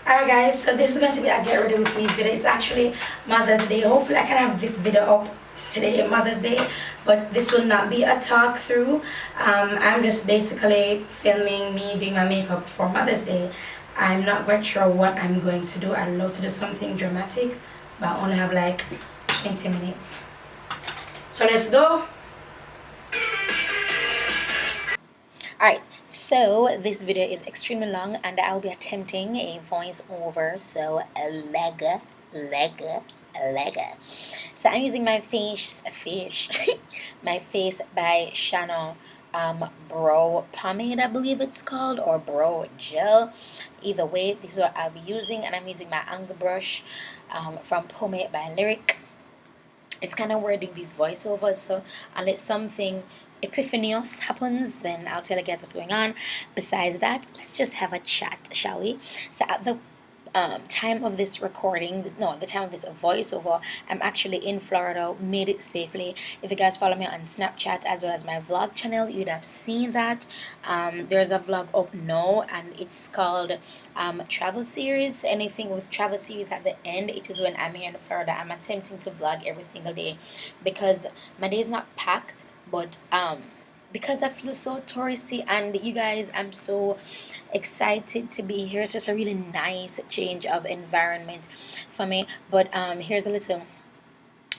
Alright guys, so this is going to be a get ready with me video. It's actually Mother's Day. Hopefully I can have this video up today, Mother's Day, but this will not be a talk through. I'm just basically filming me doing my makeup for Mother's Day. I'm not quite sure what I'm going to do. I'd love to do something dramatic, but I only have like 20 minutes. So let's go. Alright, so this video is extremely long and I'll be attempting a voiceover, so lega. So I'm using my my Face by Chanel brow pomade, I believe it's called, or brow gel. Either way, this is what I'll be using, and I'm using my angle brush from Pomade by Lyric. It's kind of weird doing these voiceovers, so unless something epiphanious happens, then I'll tell you guys what's going on. Besides that, let's just have a chat, shall we? So at the time of this recording, no, the time of this voiceover, I'm actually in Florida, made it safely. If you guys follow me on Snapchat as well as my vlog channel, you'd have seen that. There's a vlog up now, and it's called travel series. Anything with travel series at the end, it is when I'm here in Florida. I'm attempting to vlog every single day because my day is not packed, but because I feel so touristy, and you guys, I'm so excited to be here. It's just a really nice change of environment for me. But here's a little,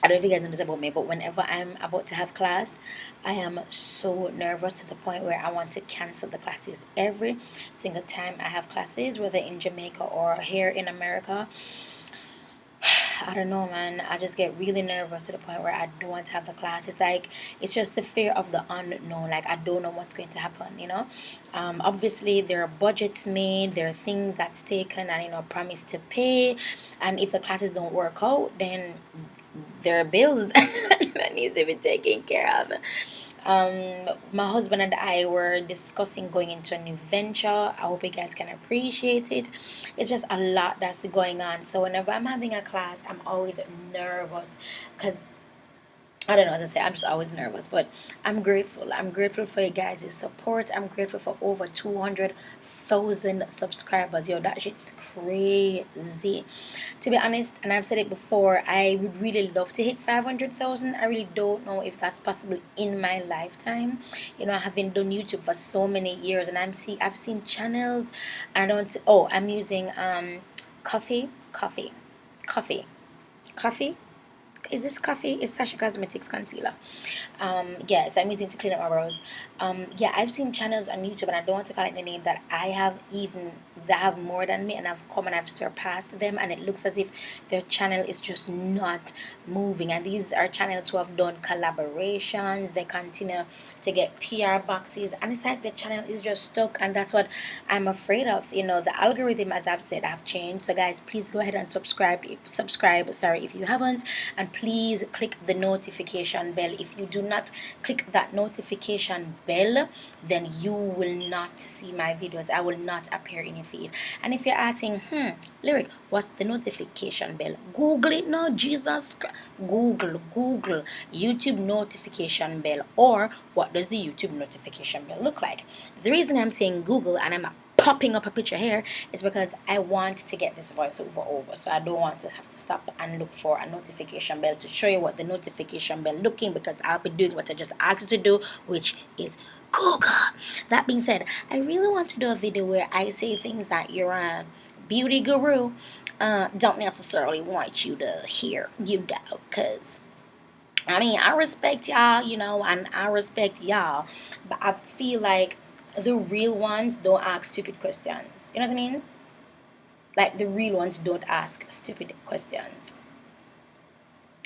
I don't know if you guys know this about me, but whenever I'm about to have class, I am so nervous to the point where I want to cancel the classes every single time I have classes, whether in Jamaica or here in America. I don't know, man. I just get really nervous to the point where I don't want to have the class. It's like, it's just the fear of the unknown. Like, I don't know what's going to happen, you know. Obviously there are budgets made, there are things that's taken and, you know, promised to pay, and if the classes don't work out, then there are bills that needs to be taken care of. My husband and I were discussing going into a new venture. I hope you guys can appreciate it. It's just a lot that's going on. So whenever I'm having a class, I'm always nervous because I don't know what to say. I'm just always nervous, but I'm grateful. I'm grateful for you guys' support. I'm grateful for over 200,000 subscribers. Yo, that shit's crazy. To be honest, and I've said it before, I would really love to hit 500,000. I really don't know if that's possible in my lifetime. You know, I haven't done YouTube for so many years, and I've seen channels. I don't. Oh, I'm using coffee. Is this coffee? It's Sacha Cosmetics concealer. Yeah, so I'm using to clean up my brows. Yeah, I've seen channels on YouTube, and I don't want to call it the name that I have, even that have more than me, and I've come and I've surpassed them, and it looks as if their channel is just not moving. And these are channels who have done collaborations. They continue to get PR boxes, and it's like the channel is just stuck, and that's what I'm afraid of. You know, the algorithm, as I've said, have changed. So guys, please go ahead and subscribe, sorry, if you haven't, and please click the notification bell. If you do not click that notification bell, then you will not see my videos. I will not appear in your feed. And if you're asking, Lyric, what's the notification bell? Google it now, Jesus Christ. Google YouTube notification bell, or what does the YouTube notification bell look like? The reason I'm saying Google and I'm popping up a picture here is because I want to get this voiceover over, so I don't want to have to stop and look for a notification bell to show you what the notification bell looking, because I'll be doing what I just asked you to do, which is Google. That being said, I really want to do a video where I say things that you're a beauty guru don't necessarily want you to hear, you know, because I mean, I respect y'all, you know, and I respect y'all, but I feel like the real ones don't ask stupid questions. You know what I mean? Like, the real ones don't ask stupid questions.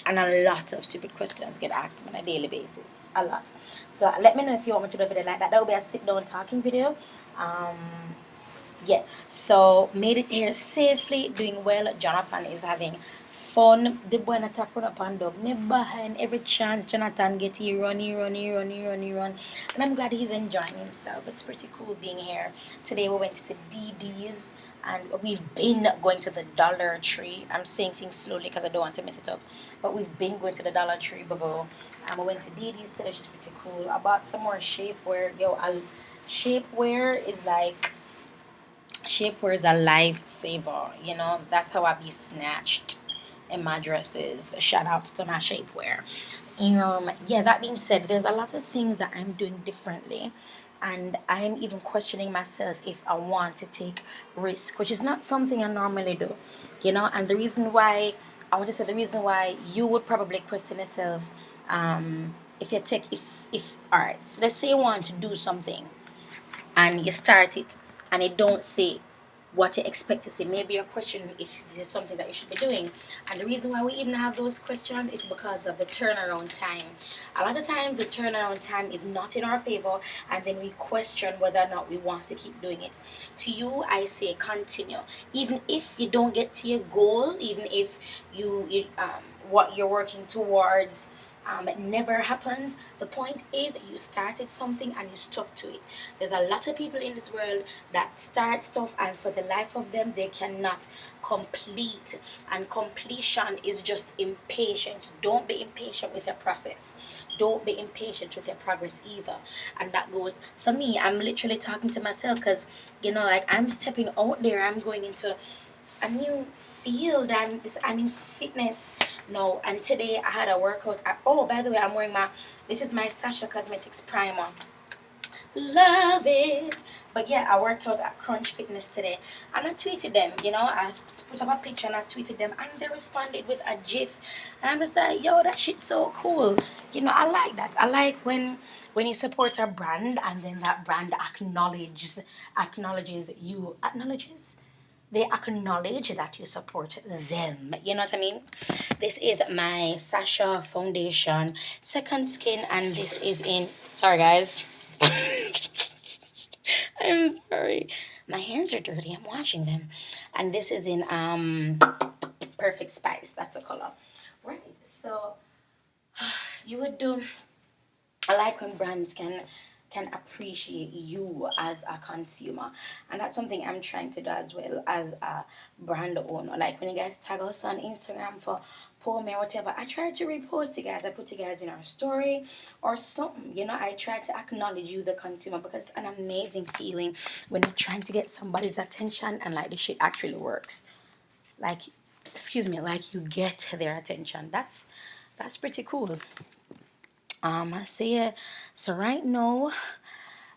And a lot of stupid questions get asked on a daily basis. A lot. So let me know if you want me to do a video like that. That will be a sit-down talking video. Yeah. So made it here safely, doing well. Jonathan is having fun. The boy not run up and dog. Me behind every chance Jonathan get here, run. And I'm glad he's enjoying himself. It's pretty cool being here. Today we went to DD's, and we've been going to the Dollar Tree. I'm saying things slowly because I don't want to mess it up. But we've been going to the Dollar Tree before. And we went to DD's today, which is pretty cool. I bought some more shapewear. Shapewear is like Shapewear is a lifesaver. You know, that's how I be snatched in my dresses. Shout outs to my shapewear. Yeah, that being said, there's a lot of things that I'm doing differently, and I'm even questioning myself if I want to take risk, which is not something I normally do. And the reason why I want to say the reason why you would probably question yourself, if you take if all right, so let's say you want to do something and you start it and it don't say what you expect to see. Maybe you're questioning if this is something that you should be doing. And the reason why we even have those questions is because of the turnaround time. A lot of times the turnaround time is not in our favor, and then we question whether or not we want to keep doing it. To you, I say continue. Even if you don't get to your goal, even if what you're working towards it never happens. The point is that you started something and you stuck to it. There's a lot of people in this world that start stuff and for the life of them they cannot complete. And completion is just impatience. Don't be impatient with your process. Don't be impatient with your progress either. And that goes for me. I'm literally talking to myself because like I'm stepping out there. I'm going into a new field. I'm in fitness now, and today I had a workout. Oh, by the way, I'm wearing this is my Sasha Cosmetics primer. Love it. But yeah, I worked out at Crunch Fitness today, and I tweeted them. I put up a picture and I tweeted them, and they responded with a GIF, and I'm just like, yo, that shit's so cool. I like that. I like when you support a brand and then that brand acknowledges you acknowledges they acknowledge that you support them. You know what I mean? This is my Sasha foundation, Second Skin, and this is in. Sorry, guys. I'm sorry. My hands are dirty. I'm washing them, and this is in Perfect Spice. That's the color. Right. So you would do. I like when brands can appreciate you as a consumer, and that's something I'm trying to do as well as a brand owner. Like when you guys tag us on Instagram for poem or whatever, I try to repost you guys. I put you guys in our story or something. I try to acknowledge you, the consumer, because it's an amazing feeling when you're trying to get somebody's attention and like the shit actually works. Like, excuse me, like you get their attention. That's pretty cool. So yeah, so right now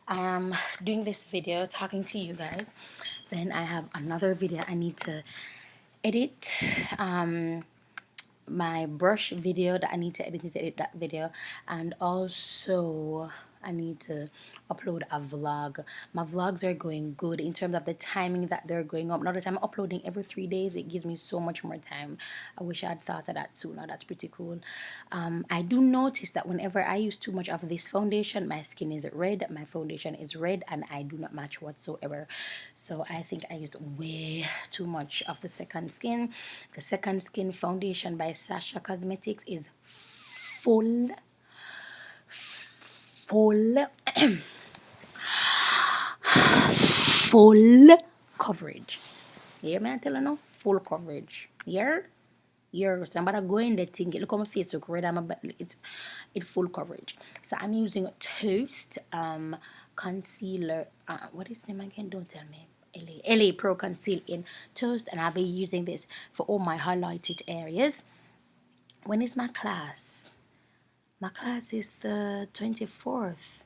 I'm doing this video talking to you guys. Then I have another video I need to edit. My brush video that I need to edit that video, and also I need to upload a vlog. My vlogs are going good in terms of the timing that they're going up. Now that I'm uploading every 3 days, it gives me so much more time. I wish I had thought of that sooner. That's pretty cool. I do notice that whenever I use too much of this foundation, my skin is red, my foundation is red, and I do not match whatsoever. So I think I used way too much of the Second Skin. The Second Skin foundation by Sasha Cosmetics is full full coverage. Yeah, man, tell you no, full coverage. Yeah, yeah. Somebody go in there, think it look on my face look red. It's full coverage. So I'm using Toast concealer. What is the name again? Don't tell me. LA Pro Conceal in Toast, and I'll be using this for all my highlighted areas. When is my class? My class is the 24th.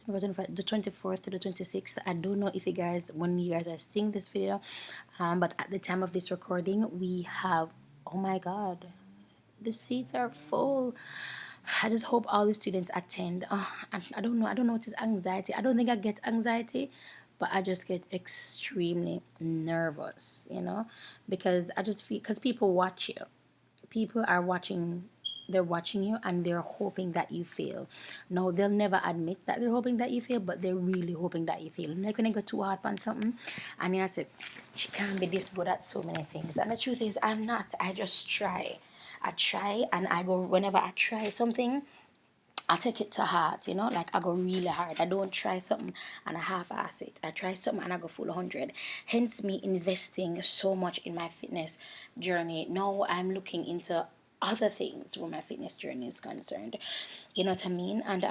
The 24th to the 26th. I don't know if you guys, when you guys are seeing this video, but at the time of this recording, we have, oh my god, the seats are full. I just hope all the students attend. I don't know. I don't know what is anxiety. I don't think I get anxiety, but I just get extremely nervous, because I just feel, because people watch you. People are watching, they're watching you and they're hoping that you fail. No, they'll never admit that they're hoping that you fail, but they're really hoping that you fail. Like when you go too hard on something and you say, she can't be this good at so many things. And the truth is, I'm not. I just try. I try and I go, whenever I try something, I take it to heart, like I go really hard. I don't try something and I half-ass it. I try something and I go full 100. Hence me investing so much in my fitness journey. Now I'm looking into other things where my fitness journey is concerned. You know what I mean? And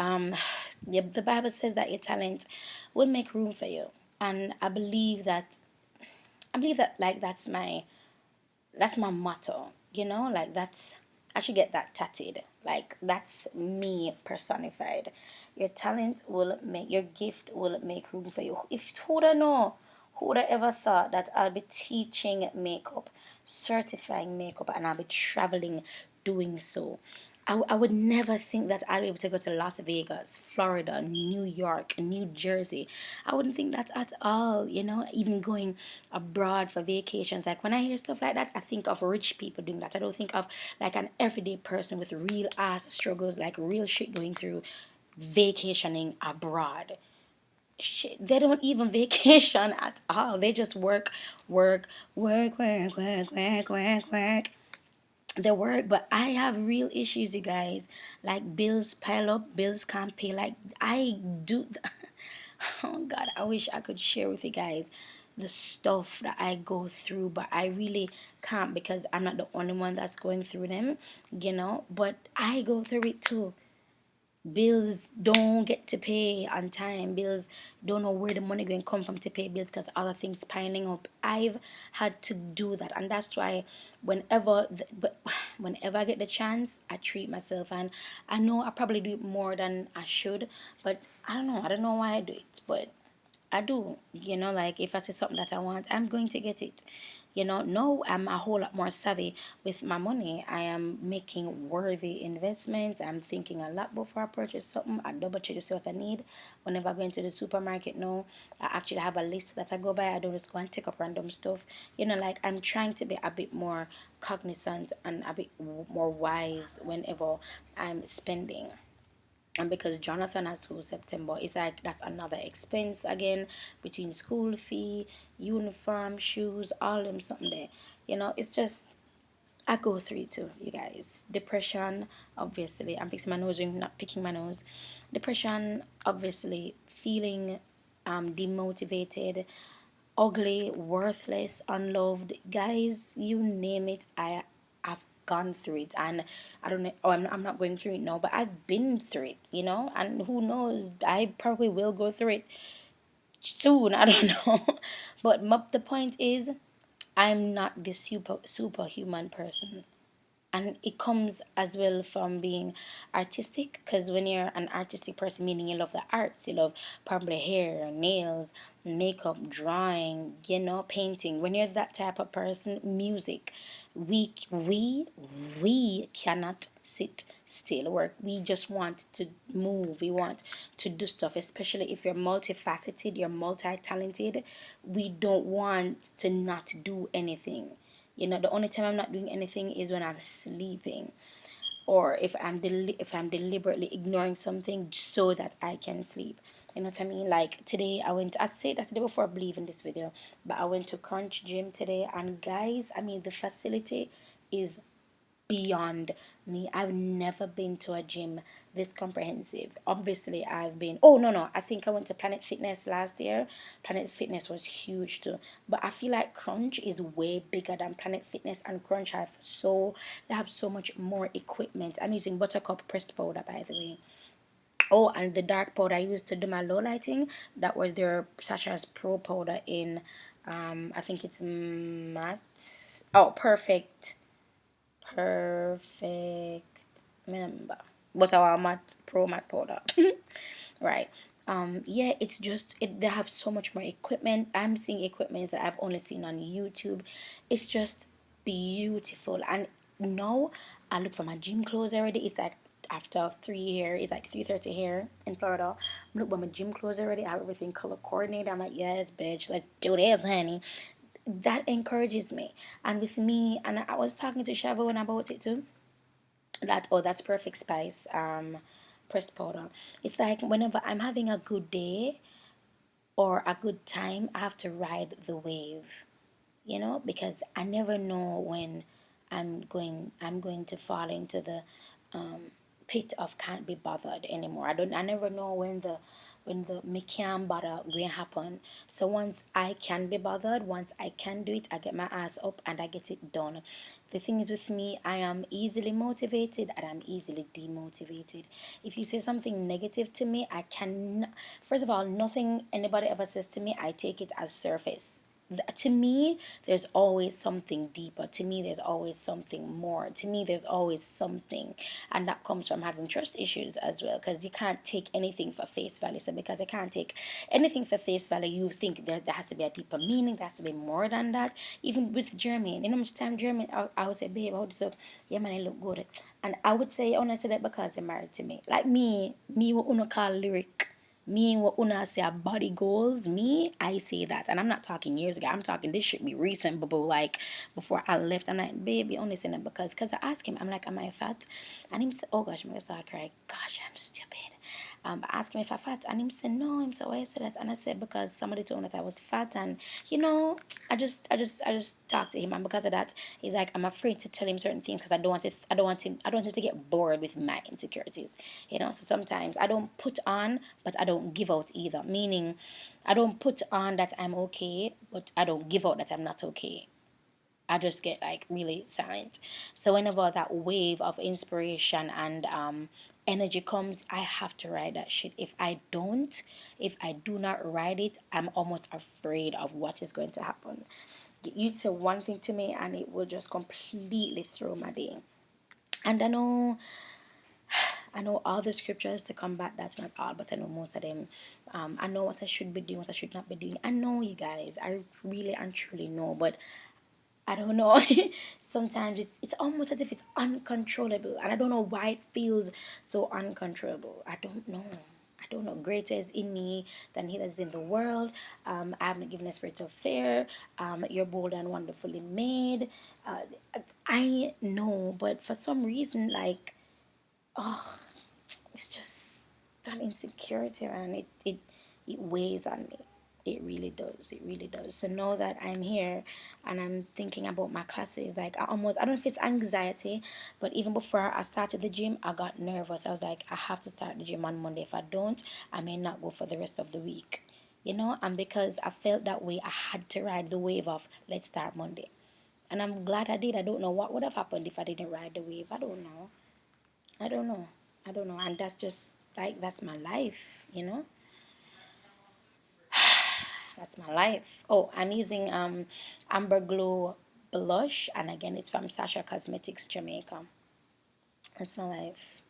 the Bible says that your talent will make room for you. And I believe that I believe that like that's my motto, you know, like that's, I should get that tattooed. Like that's me personified. Your talent will make, your gift will make room for you. If who'd have know, who'd have ever thought that I'll be teaching makeup, certifying makeup, and I'll be traveling doing so. I would never think that I'd be able to go to Las Vegas, Florida, New York, New Jersey. I wouldn't think that at all, you know, even going abroad for vacations. Like when I hear stuff like that, I think of rich people doing that. I don't think of like an everyday person with real ass struggles, like real shit going through, vacationing abroad. Shit, they don't even vacation at all. They just work, work, work, work, work, work, work, work, the work. But I have real issues, you guys. Like bills pile up, bills can't pay. Like I do. Oh God, I wish I could share with you guys the stuff that I go through, but I really can't because I'm not the only one that's going through them, you know. But I go through it too. Bills don't get to pay on time. Bills don't know where the money going to come from to pay bills because other things piling up. I've had to do that, and that's why but whenever I get the chance, I treat myself. And I know I probably do it more than I should, but I don't know. I don't know why I do it, but I do, you know, like if I see something that I want, I'm going to get it. You know, no, I'm a whole lot more savvy with my money. I am making worthy investments. I'm thinking a lot before I purchase something. I double check to see what I need. Whenever I go into the supermarket, no, I actually have a list that I go by. I don't just go and take up random stuff. You know, like I'm trying to be a bit more cognizant and a bit more wise whenever I'm spending. And because Jonathan has school September, it's like that's another expense again, between school fee, uniform, shoes, all them something there. You know, it's just, I go through it too, you guys. Depression, obviously. I'm fixing my nose and not picking my nose. Depression, obviously. Feeling demotivated, ugly, worthless, unloved. Guys, you name it, I've gone through it. And I don't know, oh, I'm not going through it now, but I've been through it, you know. And who knows, I probably will go through it soon. I don't know. But the point is, I'm not the superhuman person. And it comes as well from being artistic, because when you're an artistic person, meaning you love the arts, you love probably hair, nails, makeup, drawing, you know, painting. When you're that type of person, music, we cannot sit still. Work, we just want to move, we want to do stuff, especially if you're multifaceted, you're multi-talented. We don't want to not do anything. You know, the only time I'm not doing anything is when I'm sleeping, or if I'm deliberately ignoring something so that I can sleep. You know what I mean? Like today, I said that the day before I believe in this video, but I went to Crunch Gym today, and guys, I mean the facility is beyond me. I've never been to a gym this comprehensive. Obviously, I've been. Oh no, no. I think I went to Planet Fitness last year. Planet Fitness was huge too. But I feel like Crunch is way bigger than Planet Fitness, and Crunch they have so much more equipment. I'm using Buttercup pressed powder, by the way. Oh, and the dark powder I used to do my low lighting, that was their Sasha's Pro powder in I think it's matte. Oh, perfect, remember, but our matte pro matte powder. Right. Yeah, it's just they have so much more equipment. I'm seeing equipment that I've only seen on YouTube. It's just beautiful. And now I look for my gym clothes already. It's like after 3 years, it's like 3:30 here in Florida. I look for my gym clothes already. I have everything color coordinated. I'm like, yes, bitch, let's do this, honey. That encourages me. And with me, and I was talking to Shavon about it too, that, oh, that's perfect spice pressed powder. It's like whenever I'm having a good day or a good time, I have to ride the wave, you know, because I never know when I'm going to fall into the pit of can't be bothered anymore. I never know when the me can't bother going to happen. So once I can be bothered, once I can do it, I get my ass up and I get it done. The thing is with me, I am easily motivated and I'm easily demotivated. If you say something negative to me, I can, first of all, nothing anybody ever says to me, I take it as surface to me, there's always something deeper. To me, there's always something more. To me, there's always something. And that comes from having trust issues as well, because you can't take anything for face value. So because I can't take anything for face value, you think there has to be a deeper meaning, there has to be more than that. Even with Jermaine, you know, much time Jermaine, I would say, babe, how this up? Yeah, man, I look good. And I would say, honestly, that because they're married to me. Like me what uno call lyric. Me what una say a body goals, me, I say that. And I'm not talking years ago. I'm talking this should be recent, but like before I left, I'm like, baby, only saying that because I asked him, I'm like, am I fat? And him said, oh gosh, I'm gonna start crying. Gosh, I'm stupid. I asked him if I fat, and him said no. Him said, why you said that? And I said because somebody told me that I was fat, and you know, I just talked to him, and because of that, he's like, I'm afraid to tell him certain things because I don't want him to get bored with my insecurities, you know. So sometimes I don't put on, but I don't give out either. Meaning, I don't put on that I'm okay, but I don't give out that I'm not okay. I just get like really silent. So whenever that wave of inspiration and energy comes, I have to ride that shit. If I do not ride it, I'm almost afraid of what is going to happen. You'd say one thing to me and it will just completely throw my day. And I know all the scriptures to combat. That's not all, but I know most of them. I know what I should be doing, what I should not be doing. I know, you guys. I really and truly know, but I don't know. Sometimes it's almost as if it's uncontrollable, and I don't know why it feels so uncontrollable. I don't know. I don't know. Greater is in me than he that is in the world. I haven't given a spirit of fear. You're bold and wonderfully made. Uh, I know, but for some reason, like, oh, it's just that insecurity, and it weighs on me. It really does. It really does. So know that I'm here and I'm thinking about my classes. Like I don't know if it's anxiety, but even before I started the gym, I got nervous. I was like, I have to start the gym on Monday. If I don't, I may not go for the rest of the week. You know, and because I felt that way, I had to ride the wave of let's start Monday. And I'm glad I did. I don't know what would have happened if I didn't ride the wave. I don't know. I don't know. I don't know. And that's just like that's my life, you know? That's my life. Oh, I'm using Amber Glow blush, and again it's from Sasha Cosmetics Jamaica. That's my life.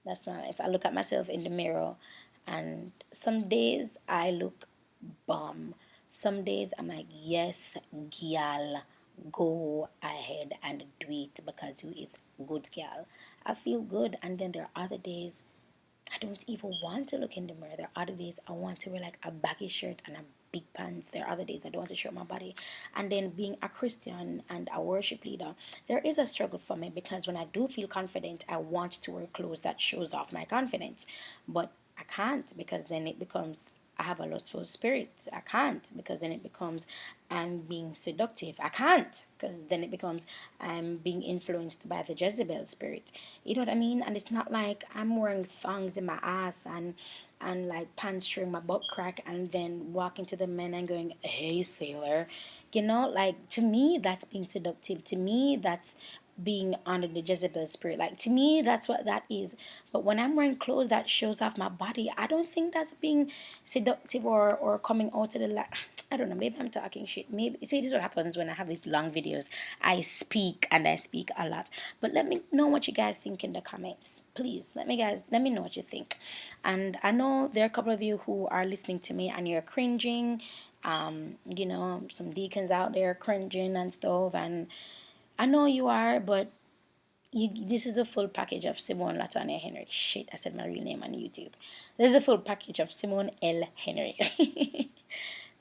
That's my life. I look at myself in the mirror, and some days I look bomb. Some days I'm like, yes, girl, go ahead and do it because you is good girl. I feel good, and then there are other days I don't even want to look in the mirror. There are other days I want to wear like a baggy shirt and a big pants. There are other days I don't want to show my body. And then being a Christian and a worship leader, there is a struggle for me because when I do feel confident, I want to wear clothes that shows off my confidence. But I can't because then it becomes I have a lustful spirit. I can't because then it becomes I'm being seductive. I can't because then it becomes I'm being influenced by the Jezebel spirit. You know what I mean? And it's not like I'm wearing thongs in my ass and like pants showing my butt crack and then walking to the men and going, hey sailor. You know, like to me that's being seductive. To me that's being under the Jezebel spirit. Like to me, that's what that is. But when I'm wearing clothes that shows off my body, I don't think that's being seductive or coming out to the light. I don't know. Maybe I'm talking shit. Maybe see this is what happens when I have these long videos. I speak and I speak a lot. But let me know what you guys think in the comments, please. Let me know what you think. And I know there are a couple of you who are listening to me and you're cringing. You know, some deacons out there cringing and stuff, and I know you are, but this is a full package of Simone Latanya Henry. Shit, I said my real name on YouTube. This is a full package of Simone L. Henry.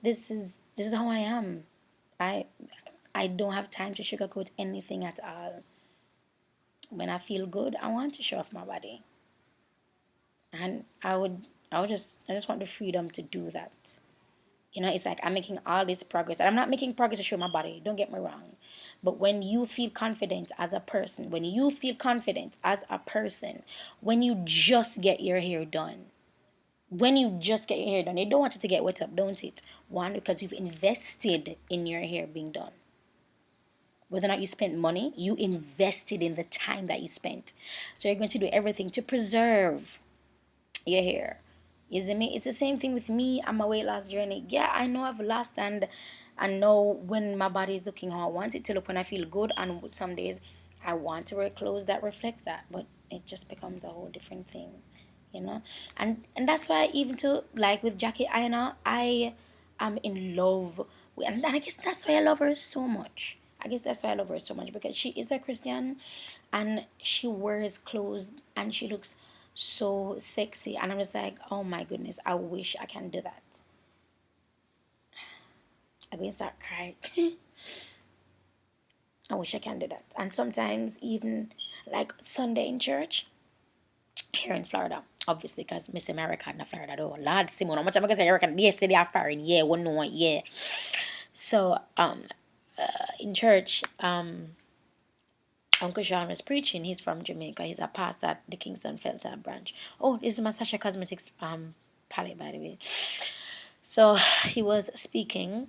This is how I am. I I don't have time to sugarcoat anything at all. When I feel good, I want to show off my body, and I just want the freedom to do that. You know, it's like I'm making all this progress. And I'm not making progress to show my body, don't get me wrong. But when you feel confident as a person, when you feel confident as a person, when you just get your hair done, when you just get your hair done, you don't want it to get wet up, don't it? One, because you've invested in your hair being done. Whether or not you spent money, you invested in the time that you spent. So you're going to do everything to preserve your hair. You see me? It's the same thing with me and my weight loss journey. Yeah, I know I've lost, and I know when my body is looking how I want it to look, when I feel good, and some days I want to wear clothes that reflect that, but it just becomes a whole different thing, you know. And that's why, even to like with Jackie Aina, I am in love with, and I guess that's why I love her so much. I guess that's why I love her so much, because she is a Christian, and she wears clothes and she looks so sexy, and I'm just like, oh my goodness, I wish I can do that. I'm going to start crying. I wish I can do that. And sometimes even like Sunday in church here in Florida, obviously, because Miss America in Florida though. Lord Simon, how much am I gonna say American? Yes, they are foreign, yeah, one know, yeah. So in church, Uncle Sean was preaching. He's from Jamaica. He's a pastor at the Kingston Felton branch. Oh, this is my Sasha Cosmetics palette, by the way. So he was speaking,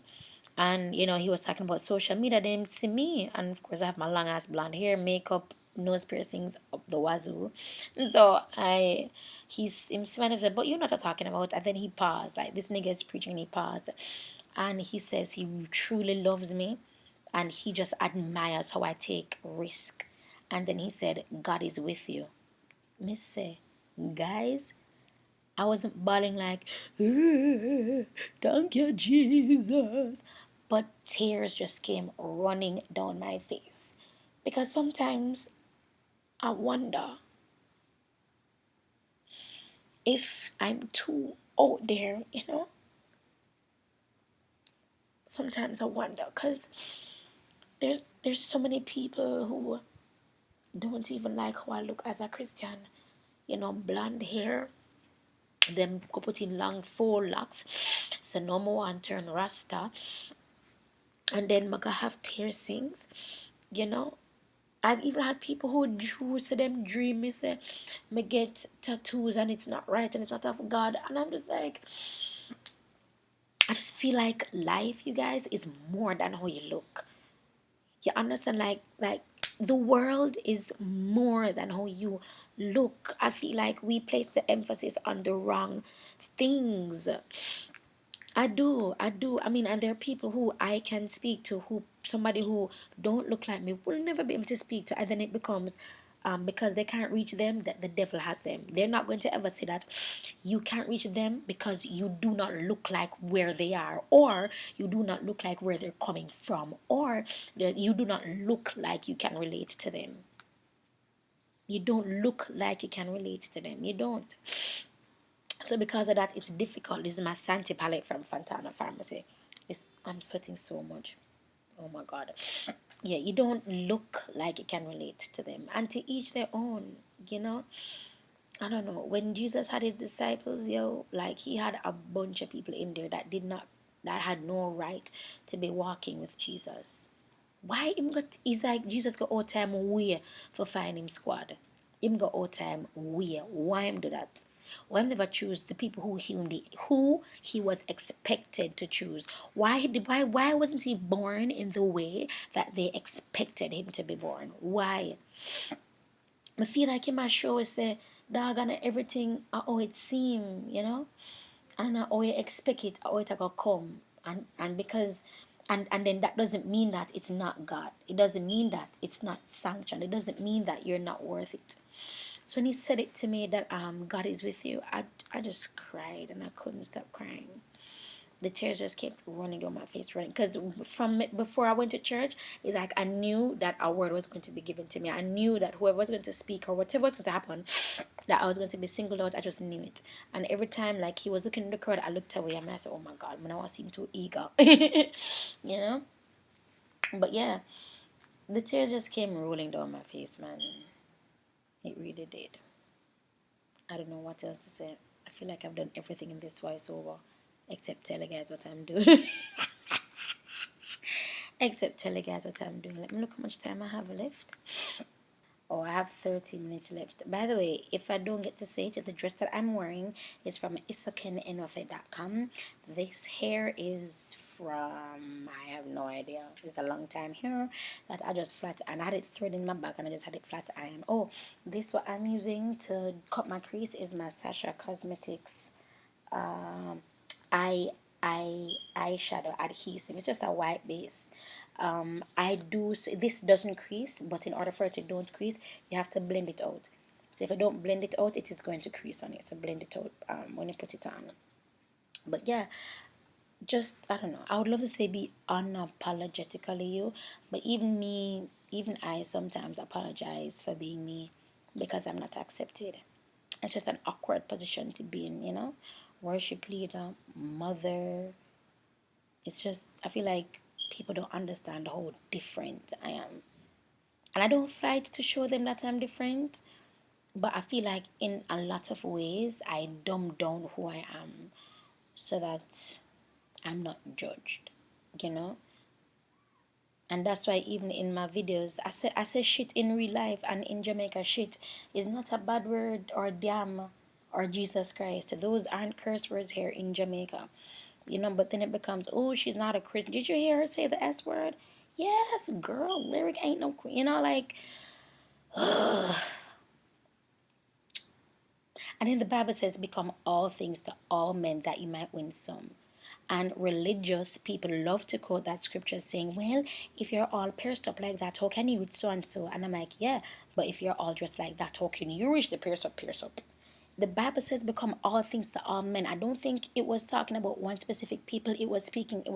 and he was talking about social media. They didn't see me, and of course I have my long ass blonde hair, makeup, nose piercings up the wazoo. So he kind of said, "But you're not talking about." And then he paused, like this nigga is preaching, and he paused, and he says he truly loves me, and he just admires how I take risk. And then he said, "God is with you." Miss say, guys, I wasn't bawling like, thank you, Jesus. But tears just came running down my face. Because sometimes I wonder if I'm too out there. Sometimes I wonder, because there's so many people who don't even like how I look as a Christian. Blonde hair, them go put in long full locks. So no more and turn rasta. And then I have piercings. You know, I've even had people who drew to them dream me say me get tattoos and it's not right and it's not of God. And I'm just like, I just feel like life, you guys, is more than how you look. You understand? Like the world is more than how you look. I feel like we place the emphasis on the wrong things. I do. I mean, and there are people who I can speak to, who somebody who don't look like me will never be able to speak to, and then it becomes, because they can't reach them, that the devil has them. They're not going to ever say that you can't reach them because you do not look like where they are, or you do not look like where they're coming from, or that you do not look like you can relate to them. You don't look like you can relate to them. You don't. So because of that, it's difficult. This is my Santi palette from Fontana Pharmacy. I'm sweating so much. Oh my god. Yeah, you don't look like you can relate to them. And to each their own. I don't know. When Jesus had his disciples, like he had a bunch of people in there that had no right to be walking with Jesus. Why him got is like Jesus got all time way for find him squad. Him got all time way. Why him do that? Why him never choose the people who he was expected to choose? Why wasn't he born in the way that they expected him to be born? Why? I feel like him a show say dog and everything how it seem. And how you expect it, how it gonna come. And because and then that doesn't mean that it's not God. It doesn't mean that it's not sanctioned. It doesn't mean that you're not worth it. So when he said it to me that God is with you, I just cried and I couldn't stop crying. The tears just kept running down my face, running. Because from before I went to church, it's like I knew that a word was going to be given to me. I knew that whoever was going to speak or whatever was going to happen, that I was going to be singled out. I just knew it. And every time, like he was looking in the crowd, I looked away and I said, "Oh my God, man, I want to seem too eager," you know. But yeah, the tears just came rolling down my face, man. It really did. I don't know what else to say. I feel like I've done everything in this voiceover except tell you guys what I'm doing. Except tell you guys what I'm doing. Let me look how much time I have left. Oh, I have 13 minutes left. By the way, if I don't get to say it, the dress that I'm wearing is from isokenenofe.com. This hair is from, I have no idea. It's a long time hair that I just flat, and I had it thread in my back and I just had it flat iron. Oh, this what I'm using to cut my crease is my Sasha Cosmetics eye eyeshadow adhesive. It's just a white base. I do this doesn't crease, but in order for it to don't crease, you have to blend it out. So if I don't blend it out, it is going to crease on it. So blend it out when you put it on. But yeah, just I don't know. I would love to say be unapologetically you, but even me, even I sometimes apologize for being me because I'm not accepted. It's just an awkward position to be in, you know? Worship leader, mother. It's just, I feel like people don't understand how different I am. And I don't fight to show them that I'm different, but I feel like in a lot of ways I dumb down who I am so that I'm not judged, you know? And that's why even in my videos, I say shit in real life, and in Jamaica, shit is not a bad word, or damn, or Jesus Christ. Those aren't curse words here in Jamaica, you know. But then it becomes, oh, she's not a Christian. Did you hear her say the S word? Yes, girl. Lyric ain't no, you know, like. And then the Bible says, become all things to all men that you might win some. And religious people love to quote that scripture saying, well, if you're all pierced up like that, how can you reach so and so? And I'm like, yeah, but if you're all dressed like that, how can you reach the pierce up, pierce up? The Bible says become all things to all men. I don't think it was talking about one specific people. It was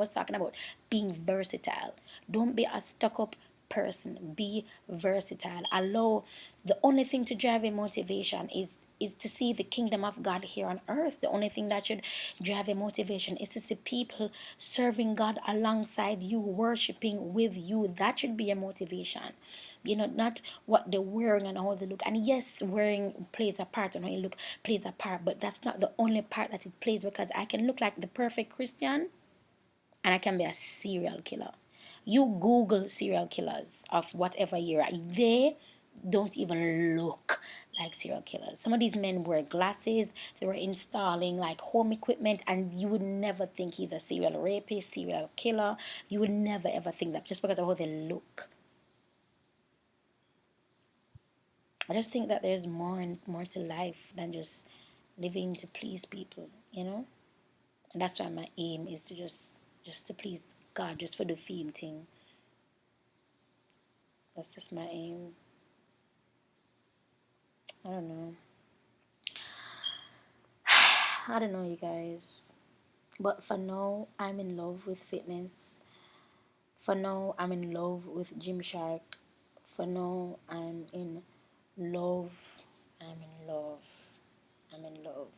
talking about being versatile. Don't be a stuck up person. Be versatile. Allow the only thing to drive your motivation is to see the kingdom of God here on earth. The only thing that should drive your motivation is to see people serving God alongside you, worshiping with you. That should be your motivation. You know, not what they're wearing and how they look. And yes, wearing plays a part, and how you look plays a part, but that's not the only part that it plays, because I can look like the perfect Christian and I can be a serial killer. You Google serial killers of whatever year, they don't even look like serial killers. Some of these men wear glasses, they were installing like home equipment, and you would never think he's a serial rapist, serial killer. You would never ever think that just because of how they look. I just think that there's more and more to life than just living to please people, you know? And that's why my aim is to just to please God, just for the fame thing. That's just my aim. I don't know. I don't know, you guys. But for now, I'm in love with fitness. For now, I'm in love with Gymshark. For now, I'm in love. I'm in love. I'm in love.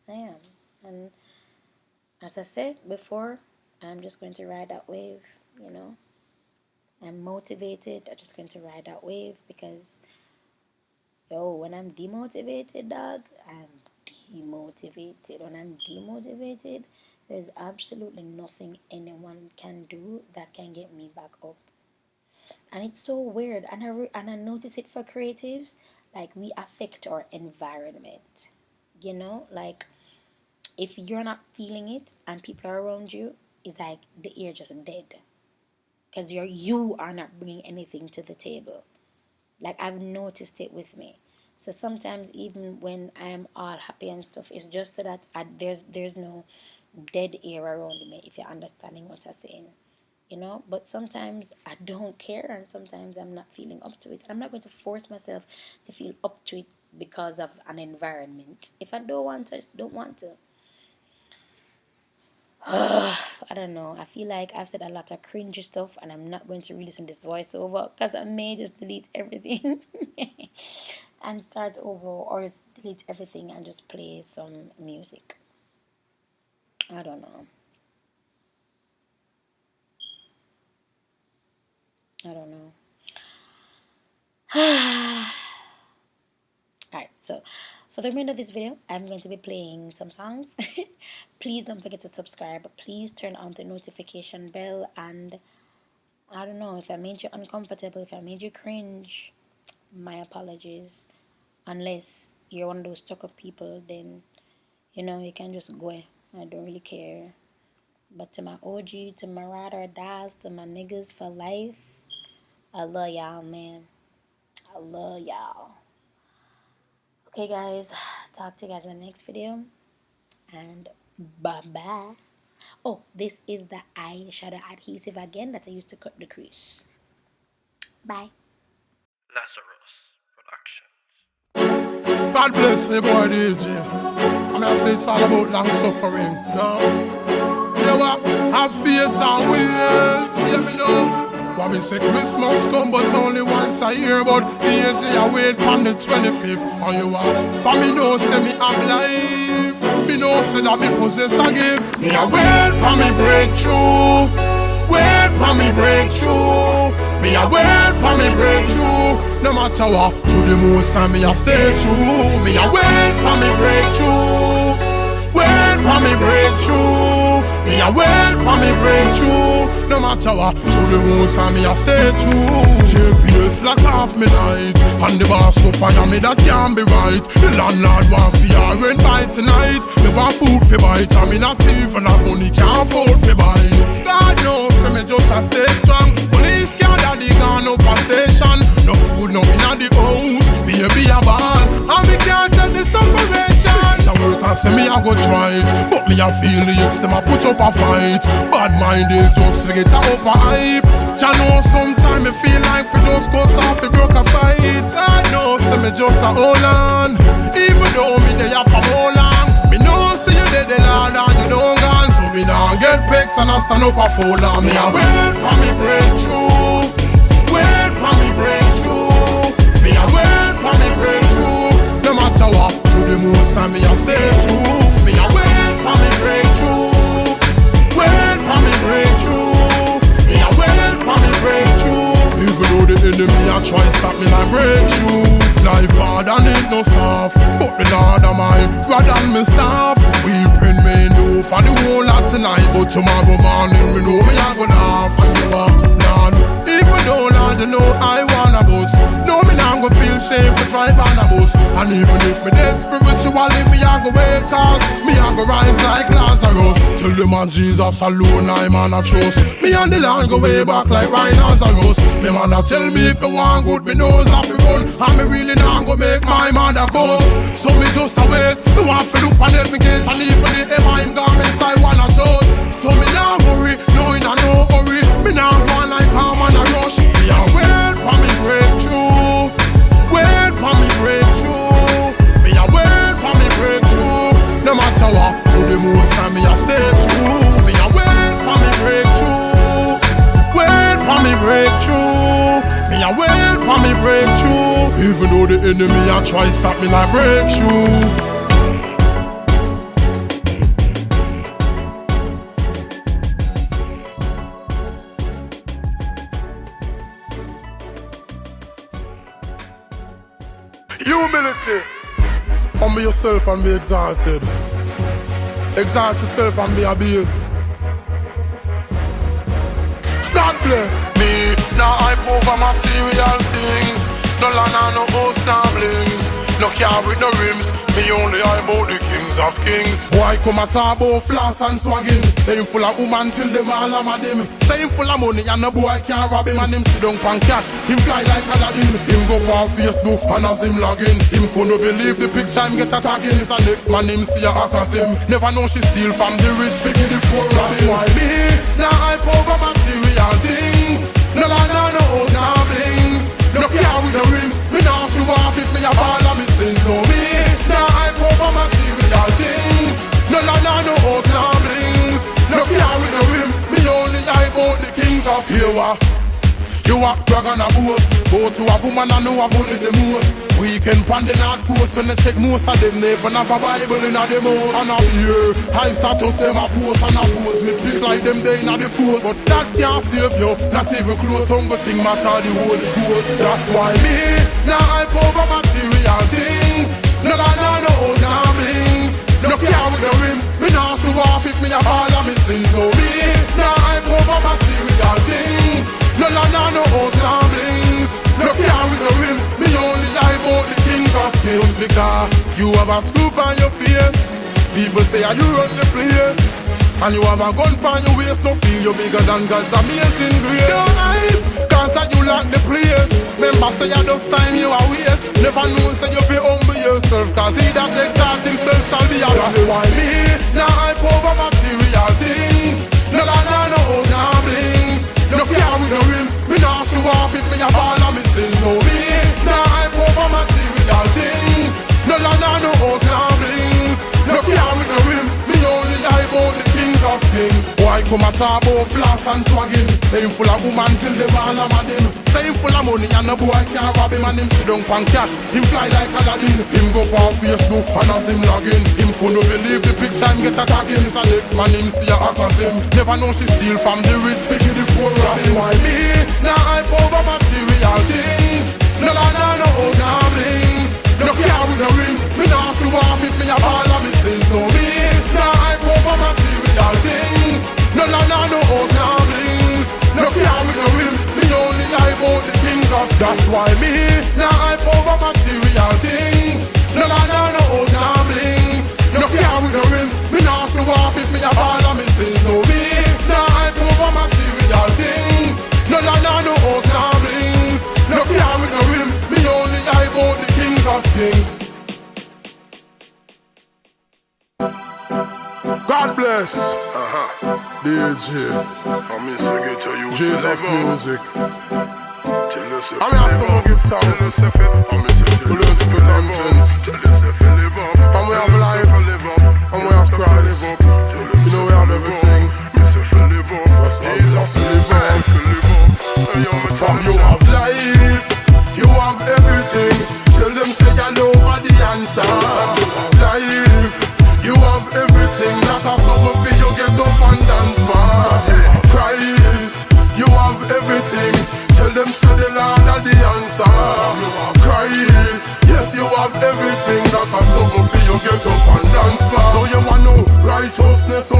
I am. And as I said before, I'm just going to ride that wave, you know. I'm motivated. I'm just going to ride that wave because, yo, when I'm demotivated, dog, I'm demotivated. When I'm demotivated, there's absolutely nothing anyone can do that can get me back up. And it's so weird. And I notice it for creatives, like we affect our environment. You know, like if you're not feeling it and people are around you, it's like the air just dead because you are not bringing anything to the table. Like I've noticed it with me. So sometimes even when I'm all happy and stuff, it's just so that there's no dead air around me. If you're understanding what I'm saying, you know. But sometimes I don't care, and sometimes I'm not feeling up to it. And I'm not going to force myself to feel up to it because of an environment. If I don't want to, I just don't want to. I don't know. I feel like I've said a lot of cringy stuff, and I'm not going to release in this voiceover because I may just delete everything and start over, or just delete everything and just play some music. I don't know. I don't know. Alright, so for the remainder of this video, I'm going to be playing some songs. Please don't forget to subscribe. Please turn on the notification bell. And I don't know, if I made you uncomfortable, if I made you cringe, my apologies. Unless you're one of those stuck up people, then you know you can just go. I don't really care. But to my OG, to my ride or dies, to my niggas for life, I love y'all, man. I love y'all. Okay, guys, talk to you guys in the next video. and bye-bye. Oh, this is the eyeshadow adhesive again that I used to cut the crease. Bye. Lazarus Productions. God bless the boy DJ. I mean, I say it's all about long suffering. No? You what? Have faith and wait. Hear me now. What me say Christmas come but only once a year. But DJ I wait on the 25th. And you what? For me know say me have life. Me know say that me possess a gift. Me a wait for me breakthrough. Wait for me breakthrough. Me a wait for me breakthrough. No matter what, to the most and me a stay true. Me a wait for me breakthrough. Wait for me breakthrough. Me a wait for me breakthrough. No matter what, to the most and me a stay true. JPS lock off me night, and the boss go fire me, that can't be right. The landlord want for rent by tonight. Me want food for bite, and me not even have money, can't afford for bite. God knows, me just a stay strong. Police can't daddy gone up a station. No food, no in the house, baby a ball, and me can't tell the separation. I work and say me a go try it, but me a feel the youths them a put up a fight. Bad mind they just forget a up a hype. Ya know sometimes me feel like we just go soft, we broke a fight. I know say me just a hold on, even though me there from how long. Me know say you dead the Lord and you don't gone, so me nah get vexed and I stand up a fool on. Me a wait for me breakthrough. Wait for me breakthrough. Me a wait for me breakthrough. No matter what, to the most and me a stay true. Me a wait for me breakthrough. Wait for me breakthrough. Me a wait for me breakthrough. Even though the enemy a try stop me like breakthrough. Life hard and it no soft, but the Lord of mine rather than me staff. Weeping me do for the whole lot tonight, but tomorrow morning me know me a go laugh. And you are Lord, even though Lord you know I wanna bus, no me nah go feel shame for drive on a bus. And even if me dead spiritually me a go wait, cause me a go rise like Lazarus. Till the man Jesus alone I man a trust. Me and the Lord go way back like rhinoceros. Me man a tell me if me want good, me knows have to run, and me really nah go make my mother ghost. So me just a wait, me want to look on every gate, and even the M.I.M. garments I wanna toast. So me nah worry, no in a no hurry. Me nah go on like calm and a rush. Me a wait for me breakthrough. Wait for me breakthrough. Me a wait for me breakthrough. No matter what, to the most and me a stay true. Me a wait for me breakthrough. Wait for me breakthrough. Me a wait for me breakthrough. Even though the enemy a try stop me like breakthrough. Humility. Humble yourself and be exalted. Exalt yourself and be abused. God bless me. Now I over material things. No land and no house, no blings. No car with no rims. Me only I about the kings of kings. Boy come a talk about floss and swagging. Say him full of woman till them all am a dim. Say him full of money and no boy can't rob him. And him sit down pan cash, him fly like Aladdin. Him go on Facebook and as him login. Him couldn't believe the picture him get a tagging. It's a next man him see a hack as him. Never know she steal from the rich, figure the poor robbing. Why me? Now I over material things. No land no house, no blings. No car with no rims. Me now show off if me a fall and me sins. No me. Now I over material things. No land no house, no blings. No car with no rims. Me only I about the kings of here. You a drag on a boat. Go to a woman and know I've only the most. Weekend pan the North Coast when they check most of them. Never have a Bible in a them house. And up here, high status them a post and a pose. With pick like them they in a the force. But that can't save you, not even close. Hunger thing matter the Holy Ghost. That's why me, now I over material things. No land no house, no blings. No car with no rims. Me now show off if me a fall and me sins. No me, now I over material things. No land no house, no blings. No car with no rims. Me only I about the king of kings. Because you have a scoop on your face. People say you run the place. And you have a gun on your waist. No feel you bigger than God's amazing grace. Don't hype, cause that you like the place. Remember say you just time you are waste. Never know say you be humble yourself. Cause he that exalt himself shall be a. That's why me missing. No me, nah hype over material things. No land or no house, nah blings. No car with no rim, me only hype about the king of things. Why come a talk about floss and swagging? Say him full of woman till them all a mad him. Say him full of money and no boy can't rob him. And him sit down pan cash, him fly like Aladdin. Him go on Facebook and as him login. Him couldn't believe the picture him get attacking. It's a next man him see a hack as him. Never know she steal from the rich, figure the poor robbing. Why me? Nah hype over material things. No land or no house, nah blings. No car with no rim, me nah show off if me a ball of me sins. No me, nah hype over material things. No land or no house, nah blings. No car with no rim, me only hype out the things of. That's why me, nah hype over material things. No land or no house, nah blings. No car with no rim, me nah show off if me a ball of me sins. No me, nah hype over material things. No land or no house, nah blings. No car with no rim, me only hype out the king of things. God bless. DJ. Jesus music. I'm here to give thanks. We learn to be conscious. From we have life, and we have Christ. You know we have everything. Just have to live on. From you have life, you have everything. Tell them say you over the answer. Life, you have everything. That has something for you get up and dance for. Christ, you have everything. Tell them say the Lord are the answer. Christ, yes you have everything. That has something for you get up and dance for. So you want no righteousness